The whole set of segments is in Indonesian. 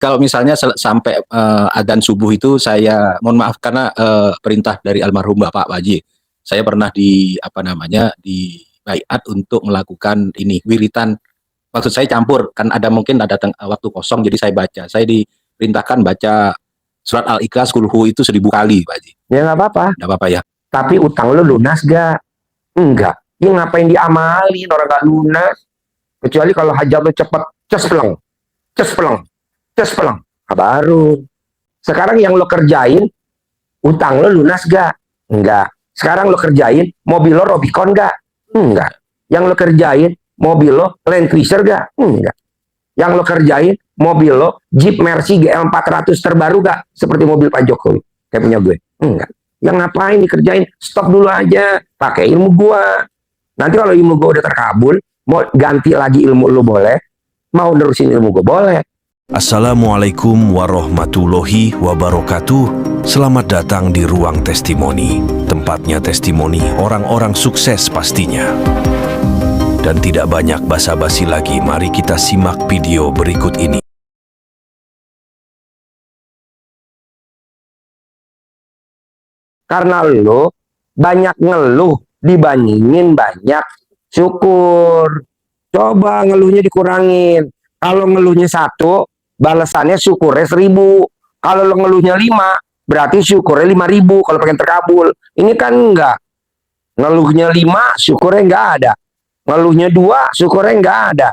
kalau misalnya sampai adzan subuh itu saya mohon maaf karena perintah dari almarhum Bapak Haji. Saya pernah di apa namanya di baiat untuk melakukan ini wiritan. Maksud saya campur kan ada mungkin ada waktu kosong jadi saya baca. Saya diperintahkan baca surat Al-Ikhlas kulhu itu 1.000 kali Pak Haji. Ya nggak apa-apa. Nggak apa-apa ya. Tapi utang lu lunas gak? Enggak. Ya ngapain diamalin orang gak lunas? Kecuali kalau hajat lu cepet, cespleng, cespleng, cespleng. Nah, baru. Sekarang yang lo kerjain, utang lo lunas gak? Enggak. Sekarang lo kerjain, mobil lo Robicon gak? Enggak. Yang lo kerjain, mobil lo Land Cruiser gak? Enggak. Yang lo kerjain, mobil lo Jeep Mercy GL400 terbaru gak? Seperti mobil Pak Jokowi. Kayak punya gue. Enggak. Yang ngapain dikerjain? Stop dulu aja. Pakai ilmu gua. Nanti kalau ilmu gua udah terkabul, mau ganti lagi ilmu lo boleh. Mau nerusin ilmu gua boleh. Assalamualaikum warahmatullahi wabarakatuh. Selamat datang di Ruang Testimoni. Tempatnya testimoni orang-orang sukses pastinya. Dan tidak banyak basa-basi lagi, mari kita simak video berikut ini. Karena lo banyak ngeluh dibandingin banyak syukur. Coba ngeluhnya dikurangin. Kalau ngeluhnya 1, balasannya syukurnya 1.000. Kalau lo ngeluhnya 5, berarti syukurnya 5.000 kalau pengen terkabul. Ini kan enggak. Ngeluhnya 5, syukurnya enggak ada. Ngeluhnya 2, syukurnya enggak ada.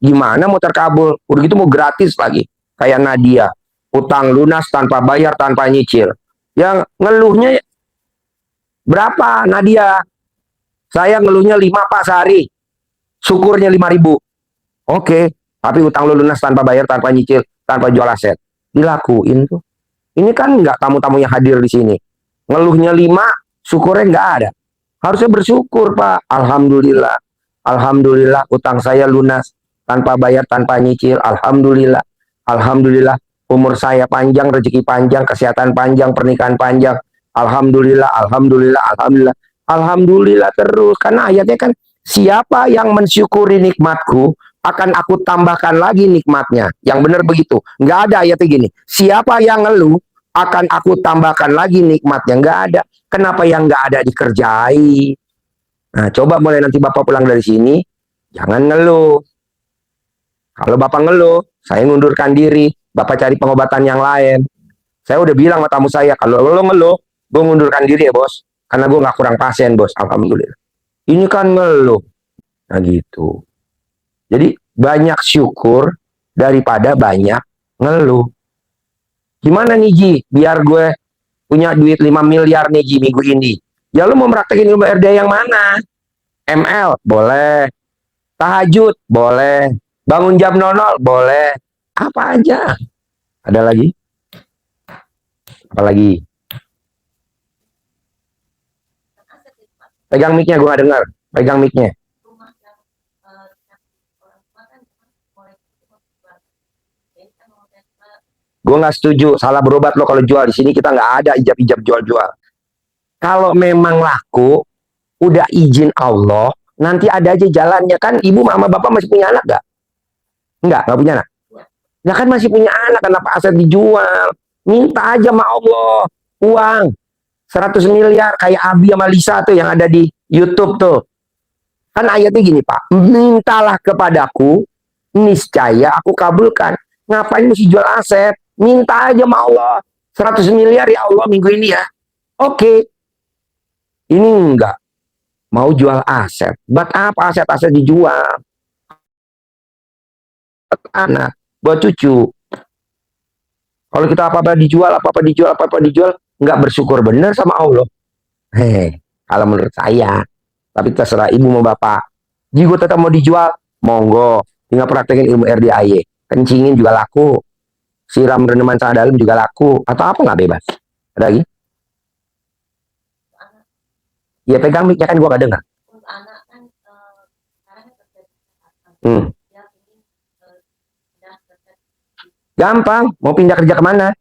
Gimana mau terkabul? Udah gitu mau gratis lagi. Kayak Nadia. Utang lunas tanpa bayar, tanpa nyicil. Yang ngeluhnya berapa Nadia? Saya ngeluhnya 5 Pak sehari. Syukurnya 5.000. Oke. Tapi utang lu lunas tanpa bayar, tanpa nyicil, tanpa jual aset. Dilakuin tuh. Ini kan enggak tamu-tamu yang hadir di sini. Ngeluhnya 5, syukurnya enggak ada. Harusnya bersyukur, Pak. Alhamdulillah. Alhamdulillah utang saya lunas tanpa bayar, tanpa nyicil. Alhamdulillah. Alhamdulillah umur saya panjang, rezeki panjang, kesehatan panjang, pernikahan panjang. Alhamdulillah, alhamdulillah, alhamdulillah. Alhamdulillah terus. Karena ayatnya kan, siapa yang mensyukuri nikmatku, akan aku tambahkan lagi nikmatnya. Yang benar begitu. Nggak ada ayatnya gini. Siapa yang ngeluh, akan aku tambahkan lagi nikmatnya. Nggak ada. Kenapa yang nggak ada dikerjai? Nah, coba mulai nanti Bapak pulang dari sini, jangan ngeluh. Kalau Bapak ngeluh, saya ngundurkan diri. Bapak cari pengobatan yang lain. Saya udah bilang sama tamu saya, kalau lo ngeluh, gue ngundurkan diri ya bos. Karena gue nggak kurang pasien bos. Alhamdulillah. Ini kan ngeluh. Nah gitu. Jadi banyak syukur daripada banyak ngeluh. Gimana nih Ji? Biar gue punya duit 5 miliar nih Ji minggu ini. Ya lu mau praktekin ilmu RDA yang mana? ML? Boleh. Tahajud? Boleh. Bangun jam 00? Boleh. Apa aja? Ada lagi? Apa lagi? Pegang mic-nya, gue gak dengar. Pegang mic-nya. Gue nggak setuju, salah berobat lo kalau jual. Di sini kita nggak ada ijab-ijab jual-jual. Kalau memang laku, udah izin Allah, nanti ada aja jalannya. Kan ibu sama bapak masih punya anak nggak? Nggak punya anak. Nah kan masih punya anak, kenapa aset dijual? Minta aja sama Allah uang 100 miliar kayak Abi sama Lisa tuh yang ada di YouTube tuh. Kan ayatnya gini Pak, mintalah kepadaku, niscaya aku kabulkan. Ngapain mesti jual aset? Minta aja sama Allah 100 miliar ya Allah minggu ini ya. Oke. Ini enggak mau jual aset. Buat apa aset-aset dijual? Buat anak, buat cucu. Kalau kita apa-apa dijual, enggak bersyukur benar sama Allah. Kalau menurut saya. Tapi terserah ibu mau bapak. Jika tetap mau dijual, monggo. Tinggal praktekin ilmu RDAY. Kencingin juga laku. Siram reneman sana dalam juga laku. Atau apa nggak bebas? Ada lagi? Ya pegang mic-nya kan gua nggak dengar. Gampang. Mau pindah kerja kemana?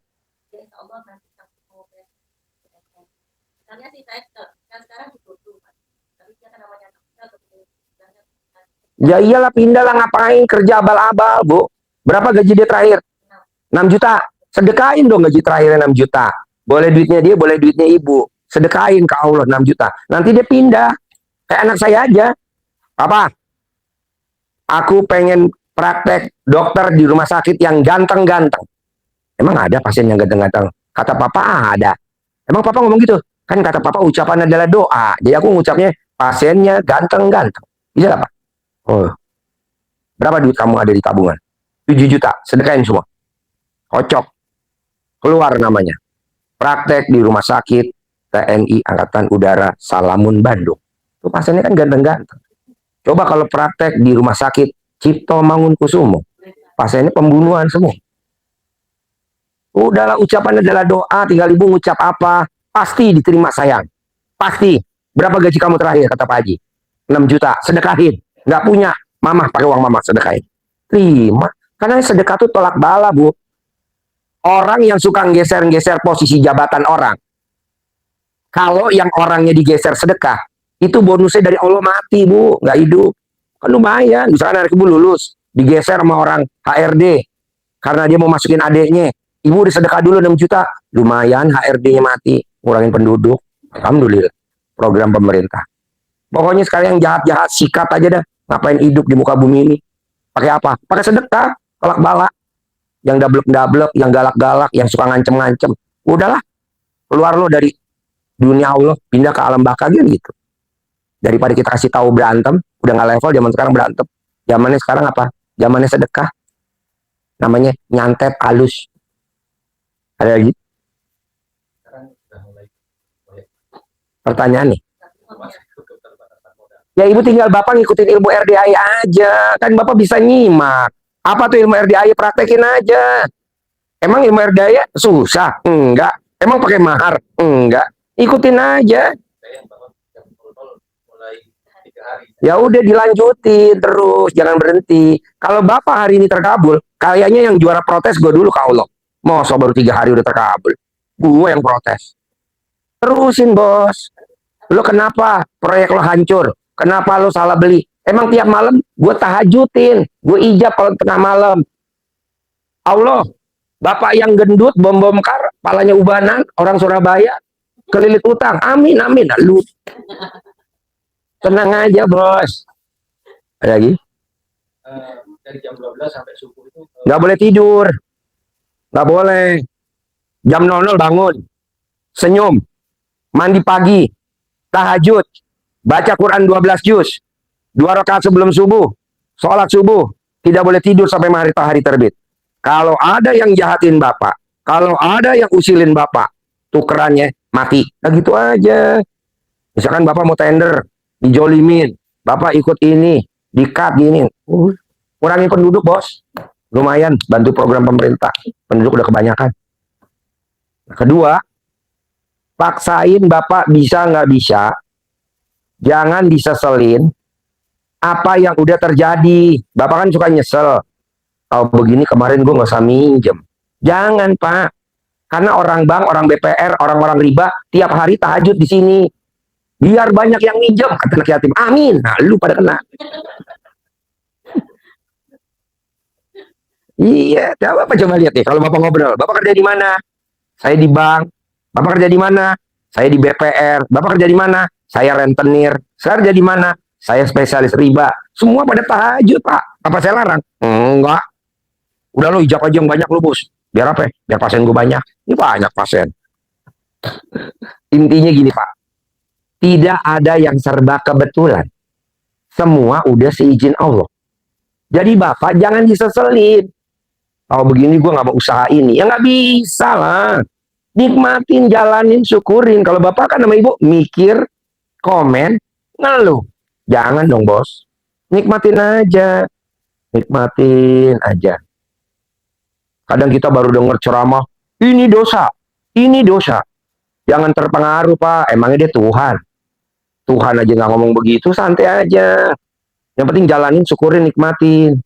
Ya iyalah pindah lah, ngapain kerja abal-abal bu. Berapa gaji dia terakhir? 6 juta. Sedekahin dong gaji terakhirnya 6 juta. Boleh duitnya dia, boleh duitnya ibu. Sedekahin ke Allah 6 juta. Nanti dia pindah. Kayak anak saya aja. Papa, aku pengen praktek dokter di rumah sakit yang ganteng-ganteng. Emang ada pasien yang ganteng-ganteng? Kata papa ada. Emang papa ngomong gitu? Kan kata papa ucapan adalah doa. Jadi aku ngucapnya pasiennya ganteng-ganteng. Bisa apa? Oh. Berapa duit kamu ada di tabungan? 7 juta. Sedekahin semua. Kocok. Keluar namanya. Praktek di rumah sakit TNI Angkatan Udara Salamun Bandung. Itu pasiennya kan ganteng-ganteng. Coba kalau praktek di rumah sakit Cipto Mangunkusumo. Pasiennya pembunuhan semua. Udahlah, ucapan adalah doa, tinggal ibu ngucap apa, pasti diterima sayang. Pasti. Berapa gaji kamu terakhir, kata Pak Haji? 6 juta, sedekahin. Nggak punya, mama pakai uang mama, sedekahin. Terima. Karena sedekah itu tolak bala, Bu. Orang yang suka geser-geser posisi jabatan orang, kalau yang orangnya digeser sedekah, itu bonusnya dari Allah mati, Bu. Nggak hidup. Kan lumayan. Misalkan anak ibu lulus, digeser sama orang HRD, karena dia mau masukin adeknya. Ibu udah sedekah dulu 6 juta. Lumayan HRD-nya mati. Ngurangin penduduk. Alhamdulillah. Program pemerintah. Pokoknya sekarang yang jahat-jahat sikat aja dah. Ngapain hidup di muka bumi ini? Pakai apa? Pakai sedekah. Tolak bala. Yang dablek-dablek, yang galak-galak, yang suka ngancem-ngancem. Udahlah. Keluar lo dari dunia Allah. Pindah ke alam baka gitu. Daripada kita kasih tahu berantem. Udah nggak level zaman sekarang berantem. Zamannya sekarang apa? Zamannya sedekah. Namanya nyantet halus. Ada lagi? Pertanyaan nih. Ya ibu tinggal bapak ngikutin ilmu RDI aja. Kan bapak bisa nyimak. Apa tuh ilmu RDI? Praktekin aja. Emang ilmu RDI susah? Enggak. Emang pakai mahar? Enggak. Ikutin aja. Ya udah dilanjutin terus. Jangan berhenti. Kalau bapak hari ini terkabul, kayaknya yang juara protes gue dulu ke Allah. Masa baru 3 hari udah terkabul. Gue yang protes. Terusin bos. Lo kenapa proyek lo hancur? Kenapa lo salah beli? Emang tiap malam gue tahajudin. Gue ijab kalau tengah malam. Allah. Bapak yang gendut, bom-bom kar, palanya ubanan, orang Surabaya, kelilit utang. Amin, amin. Nah, lu tenang aja bos. Ada lagi? Dari jam 12 sampai subuh itu Nggak boleh tidur. Nggak boleh. Jam 00 bangun. Senyum. Mandi pagi. Tahajud. Baca Quran 12 juz. 2 rakaat sebelum subuh. Sholat subuh. Tidak boleh tidur sampai matahari terbit. Kalau ada yang jahatin bapak. Kalau ada yang usilin bapak. Tukerannya mati. Nah gitu aja. Misalkan bapak mau tender. Dijolimin. Bapak ikut ini. Di-cut gini. Kurangin penduduk bos. Lumayan bantu program pemerintah. Penduduk udah kebanyakan. Nah, kedua, paksain bapak bisa nggak bisa. Jangan diseselin apa yang udah terjadi. Bapak kan suka nyesel. Kalau begini kemarin gue nggak usah minjem. Jangan pak. Karena orang bank, orang BPR, orang-orang riba tiap hari tahajud di sini. Biar banyak yang minjem. Kata anak yatim. Amin. Nah lu pada kena. Iya, Bapak coba lihat nih kalau Bapak ngobrol. Bapak kerja di mana? Saya di bank. Bapak kerja di mana? Saya di BPR. Bapak kerja di mana? Saya rentenir. Saya kerja di mana? Saya spesialis riba. Semua pada tahajud, Pak. Apa saya larang? Enggak. Udah lo ijab aja yang banyak lo, Bos. Biar apa? Biar pasien gue banyak. Ini banyak pasien. Intinya gini, Pak. Tidak ada yang serba kebetulan. Semua udah seizin Allah. Jadi Bapak jangan diseselin. Kalau begini gue nggak mau usaha ini. Ya nggak bisa lah. Nikmatin, jalanin, syukurin. Kalau Bapak kan sama Ibu mikir, komen, ngeluh. Jangan dong bos. Nikmatin aja. Nikmatin aja. Kadang kita baru denger ceramah. Ini dosa. Ini dosa. Jangan terpengaruh Pak. Emangnya dia Tuhan. Tuhan aja nggak ngomong begitu. Santai aja. Yang penting jalanin, syukurin, nikmatin.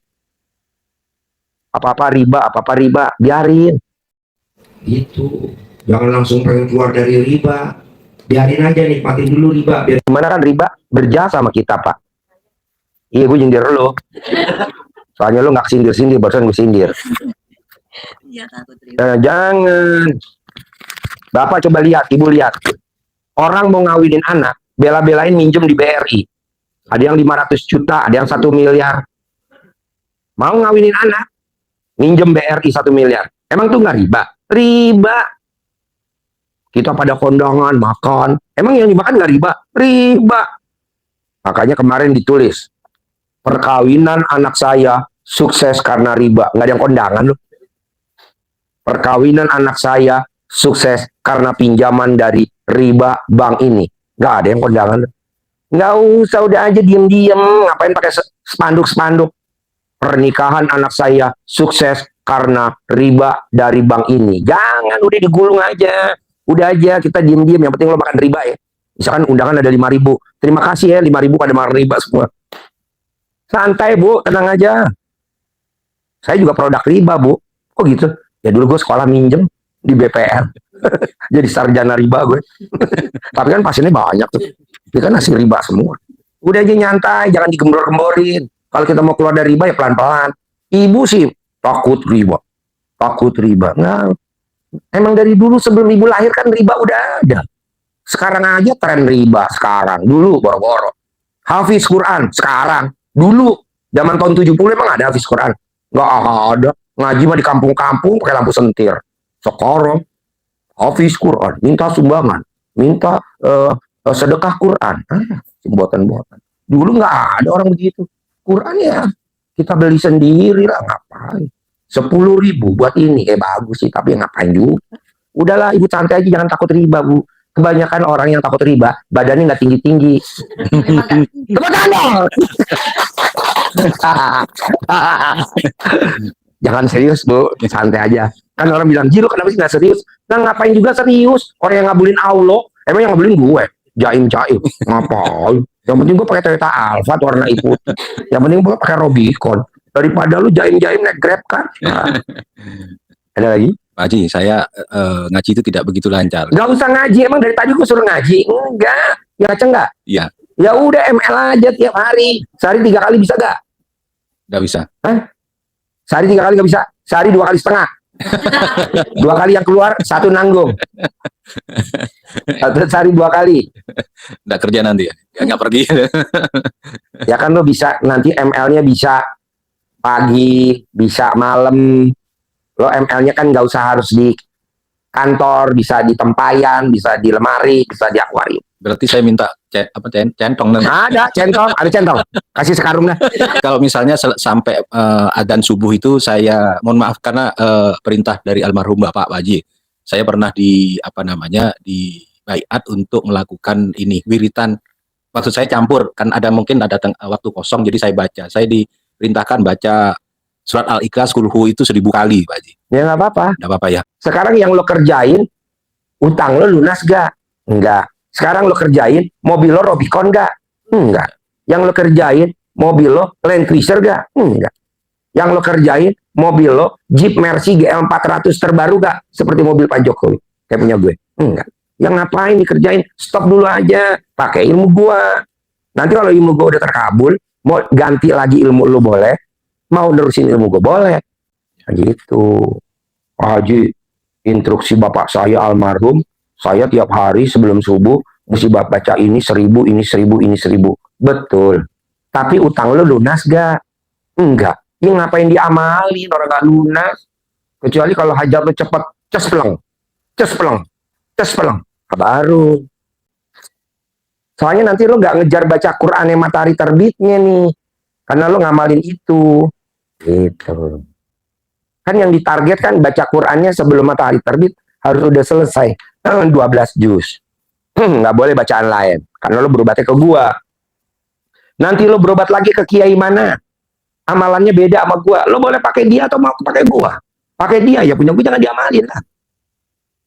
Apa-apa riba, biarin. Gitu. Jangan langsung pengen keluar dari riba. Biarin aja, nikmatin dulu riba. Biar gimana kan riba berjasa sama kita, Pak. Iya, gue nyindir lo. Soalnya lo nggak sindir-sindir, barusan gue sindir. Iya, takut riba. Nah, jangan. Bapak coba lihat, ibu lihat. Orang mau ngawinin anak, bela-belain minjem di BRI. Ada yang 500 juta, ada yang 1 miliar. Mau ngawinin anak, minjem BRI 1 miliar. Emang tuh nggak riba? Riba. Kita pada kondangan, makan. Emang yang dimakan nggak riba? Riba. Makanya kemarin ditulis, perkawinan anak saya sukses karena riba. Nggak ada yang kondangan loh. Perkawinan anak saya sukses karena pinjaman dari riba bank ini. Nggak ada yang kondangan loh. Nggak usah, udah aja diem-diem. Ngapain pakai spanduk-spanduk? Pernikahan anak saya sukses karena riba dari bank ini. Jangan, udah digulung aja. Udah aja, kita diem-diem. Yang penting lo makan riba ya. Misalkan undangan ada 5.000. Terima kasih ya, 5.000 pada makan riba semua. Santai Bu, tenang aja. Saya juga produk riba Bu. Kok gitu? Ya dulu gue sekolah minjem di BPR. Jadi sarjana riba gue. Tapi kan pasiennya banyak tuh. Dia kan hasil riba semua. Udah aja nyantai, jangan digembor-gemborin. Kalau kita mau keluar dari riba ya pelan-pelan. Ibu sih takut riba. Takut riba. Nah, emang dari dulu sebelum ibu lahir kan riba udah ada. Sekarang aja tren riba sekarang. Dulu boro-boro. Hafiz Quran sekarang. Dulu zaman tahun 70 emang ada hafiz Quran? Nggak ada. Ngaji mah di kampung-kampung pakai lampu sentir. Sekarang hafiz Quran, minta sumbangan, minta sedekah Quran. Buatan-buatan. Dulu nggak ada orang begitu. Quran ya kita beli sendiri lah, ngapain? 10.000 buat ini, bagus sih, tapi ngapain juga. Udahlah, ibu santai aja, jangan takut riba Bu. Kebanyakan orang yang takut riba, badannya nggak tinggi-tinggi. Tepuk tangan. Jangan serius Bu, santai aja. Kan orang bilang, Ji lu kenapa sih nggak serius? Nah ngapain juga serius? Orang yang ngabulin Allah, emang yang ngabulin gue? Jaim-jaim, ngapain? Yang penting gue pakai Toyota Alphard warna putih. Yang penting gue pakai Robicon. Daripada lu jaim-jaim naik Grab kan? Nah. Ada lagi? Pak Haji, saya ngaji itu tidak begitu lancar. Gak usah ngaji, emang dari tadi gue suruh ngaji. Enggak, ya baca enggak? Iya. Ya udah ML aja tiap hari. Sehari 3 kali bisa gak? Nggak bisa. Hah? Sehari 3 kali gak bisa? Sehari 2 kali setengah. 2 kali yang keluar, 1 nanggung. Sehari 2 kali. Nggak kerja nanti ya? Nggak pergi. Ya kan lo bisa, nanti ML-nya bisa pagi, bisa malam. Lo ML-nya kan nggak usah harus di kantor, bisa di tempayan, bisa di lemari, bisa di akuarium. Berarti saya minta centong nanti. Ada centong. Kasih sekarung dah. Kalau misalnya sampai adzan subuh itu saya mohon maaf karena perintah dari almarhum Bapak Haji. Saya pernah di di baiat untuk melakukan ini wiritan. Maksud saya campur, kan mungkin ada waktu kosong jadi saya baca. Saya diperintahkan baca surat Al-Ikhlas kulhu itu 1000 kali, Pak Haji. Ya nggak apa-apa. Nggak apa-apa ya. Sekarang yang lo kerjain, utang lo lunas gak? Enggak. Sekarang lo kerjain, mobil lo Robicon gak? Enggak. Yang lo kerjain, mobil lo Land Cruiser gak? Enggak. Yang lo kerjain, mobil lo Jeep Mercy GL400 terbaru gak? Seperti mobil Pak Jokowi. Kayak punya gue. Enggak. Yang ngapain dikerjain? Stop dulu aja. Pakai ilmu gua. Nanti kalau ilmu gua udah terkabul, mau ganti lagi ilmu lo boleh. Mau nerusin ilmu gua boleh. Nah, gitu. Pak Haji, instruksi bapak saya almarhum, saya tiap hari sebelum subuh mesti baca ini 1000, ini 1000, ini 1000. Betul. Tapi utang lo lunas gak? Enggak. Ya ngapain diamalin orang gak lunas? Kecuali kalau hajat lo cepet, ces peleng. Baru. Soalnya nanti lo gak ngejar baca Quran yang matahari terbitnya nih. Karena lo ngamalin itu. Gitu. Kan yang ditargetkan baca Qurannya sebelum matahari terbit harus udah selesai 12 juz. Nggak boleh bacaan lain karena lo berobatnya ke gua. Nanti lo berobat lagi ke kiai mana, amalannya beda sama gua, lo boleh pakai dia atau mau pakai gua? Pakai dia ya, punya gua jangan diamalin lah.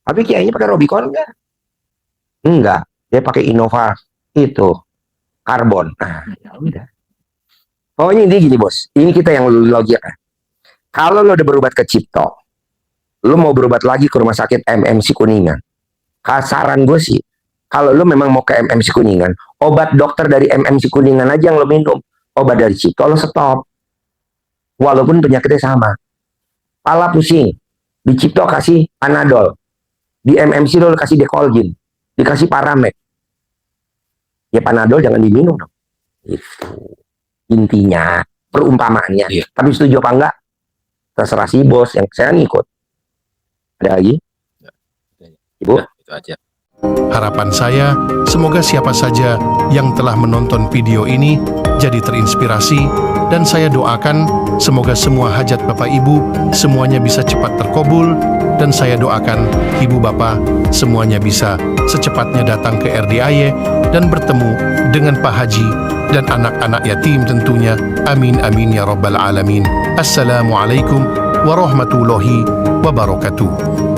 Tapi kiainya pakai Robicon enggak, dia pakai Innova itu karbon. Nah ya udah. Pokoknya ini gini bos, ini kita yang logika. Kalau lo udah berobat ke Cipto, lo mau berobat lagi ke rumah sakit MMC Kuningan. Kasaran gue sih, kalau lo memang mau ke MMC Kuningan, obat dokter dari MMC Kuningan aja yang lo minum. Obat dari Cipto lo stop. Walaupun penyakitnya sama. Kepala pusing, Di Cipto kasih Panadol. Di MMC lo kasih Decolgin. Dikasih Paramed. Ya Panadol jangan diminum dong. Itu intinya, perumpamaannya. Iya. Tapi setuju apa enggak? Terserah si bos, yang saya ngikut. Ada lagi? Ibu? Nah, itu aja. Harapan saya, semoga siapa saja yang telah menonton video ini jadi terinspirasi, dan saya doakan semoga semua hajat Bapak Ibu semuanya bisa cepat terkabul, dan saya doakan Ibu Bapak semuanya bisa secepatnya datang ke RDIY dan bertemu dengan Pak Haji dan anak-anak yatim tentunya. Amin amin ya rabbal alamin. Assalamualaikum warahmatullahi wabarakatuh.